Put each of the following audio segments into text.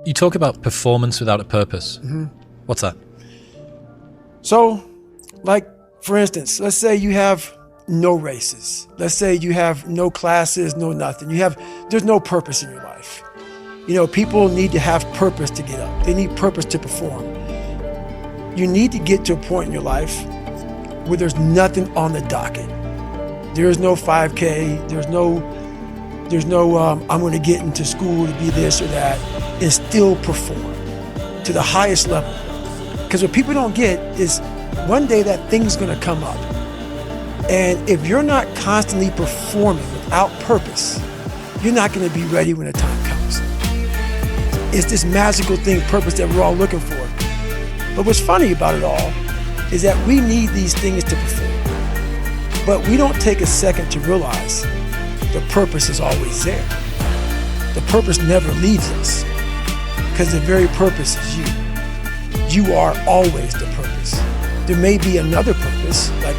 You talk about performance without a purpose. Mm-hmm. What's that? So, like, for instance, let's say you have no races. Let's say you have no classes, no nothing. There's no purpose in your life. You know, people need to have purpose to get up. They need purpose to perform. You need to get to a point in your life where there's nothing on the docket. There is no 5K. There's no I'm going to get into school to be this or that, and still perform to the highest level. Because what people don't get is one day that thing's going to come up. And if you're not constantly performing without purpose, you're not going to be ready when the time comes. It's this magical thing, purpose, that we're all looking for. But what's funny about it all is that we need these things to perform. But we don't take a second to realize the purpose is always there. The purpose never leaves us, because the very purpose is you. You are always the purpose. There may be another purpose, like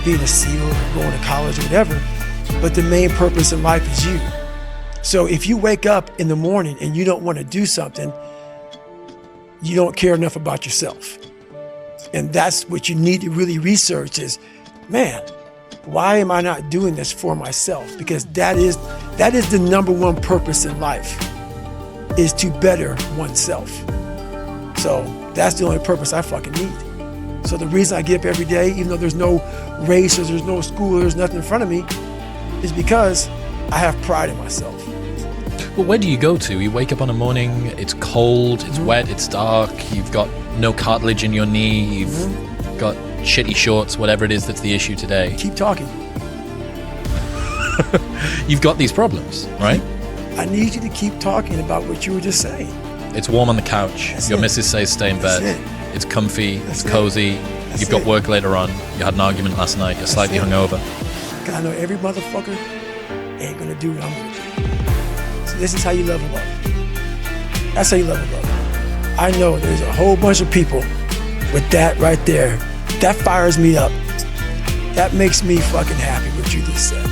being a SEAL or going to college or whatever, but the main purpose in life is you. So if you wake up in the morning and you don't want to do something, you don't care enough about yourself. And that's what you need to really research is, man, why am I not doing this for myself? Because that is the number one purpose in life, is to better oneself. So that's the only purpose I fucking need. So the reason I get up every day, even though there's no race or there's no school, there's nothing in front of me, is because I have pride in myself. Well, where do you go to? You wake up on a morning, it's cold, it's wet, it's dark, you've got no cartilage in your knee, you've got shitty shorts, whatever it is that's the issue today. Keep talking. You've got these problems, right? I need you to keep talking about what you were just saying. It's warm on the couch. That's Your it. missus says stay in bed. That's It's comfy. That's it's cozy. That's You've got it. work later on. You had an argument last night. You're slightly it. hungover. Because I know every motherfucker ain't gonna do what I'm gonna do. So this is how you level up. That's how you level up. I know there's a whole bunch of people with that right there. That fires me up. That makes me fucking happy what you just said.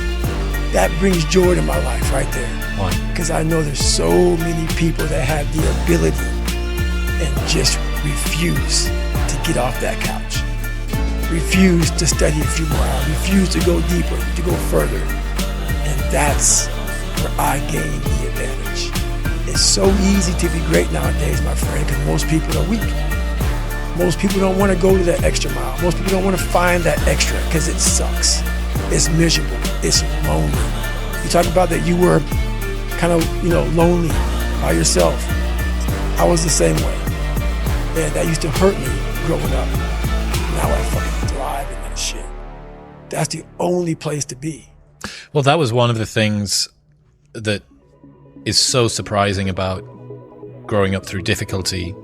That brings joy to my life right there. Why? Because I know there's so many people that have the ability and just refuse to get off that couch. Refuse to study a few more hours. Refuse to go deeper, to go further. And that's where I gain the advantage. It's so easy to be great nowadays, my friend, because most people are weak. Most people don't want to go to that extra mile. Most people don't want to find that extra because it sucks. It's miserable. It's lonely. You talk about that you were kind of, lonely by yourself. I was the same way. And that used to hurt me growing up. Now I fucking thrive in that shit. That's the only place to be. Well, that was one of the things that is so surprising about growing up through difficulty,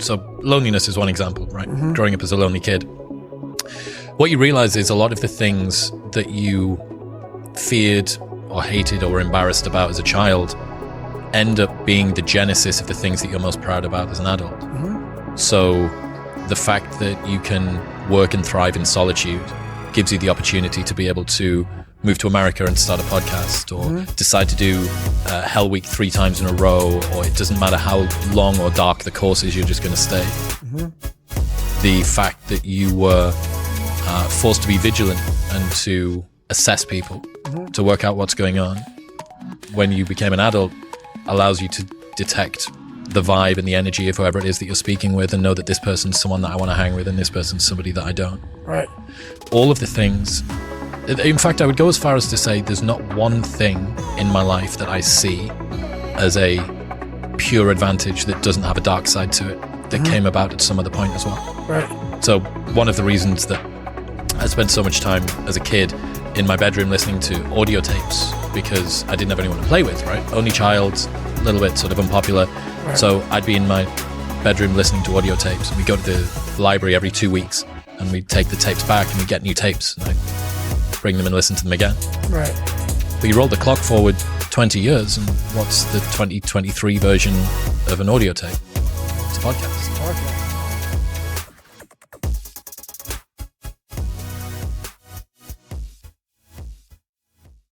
So loneliness is one example, right? Mm-hmm. Growing up as a lonely kid. What you realize is a lot of the things that you feared or hated or were embarrassed about as a child end up being the genesis of the things that you're most proud about as an adult. Mm-hmm. So the fact that you can work and thrive in solitude gives you the opportunity to be able to move to America and start a podcast, or decide to do Hell Week 3 times in a row, or it doesn't matter how long or dark the course is, you're just going to stay. The fact that you were forced to be vigilant and to assess people, to work out what's going on when you became an adult, allows you to detect the vibe and the energy of whoever it is that you're speaking with, and know that this person's someone that I want to hang with and this person's somebody that I don't. Right. All of the things. In fact, I would go as far as to say there's not one thing in my life that I see as a pure advantage that doesn't have a dark side to it, that came about at some other point as well. Right. So one of the reasons that I spent so much time as a kid in my bedroom listening to audio tapes, because I didn't have anyone to play with, right? Only child, a little bit sort of unpopular. Right. So I'd be in my bedroom listening to audio tapes, and we'd go to the library every 2 weeks, and we'd take the tapes back and we'd get new tapes, and I'd bring them and listen to them again. Right. But you roll the clock forward 20 years, and what's the 2023 version of an audio tape? It's a podcast.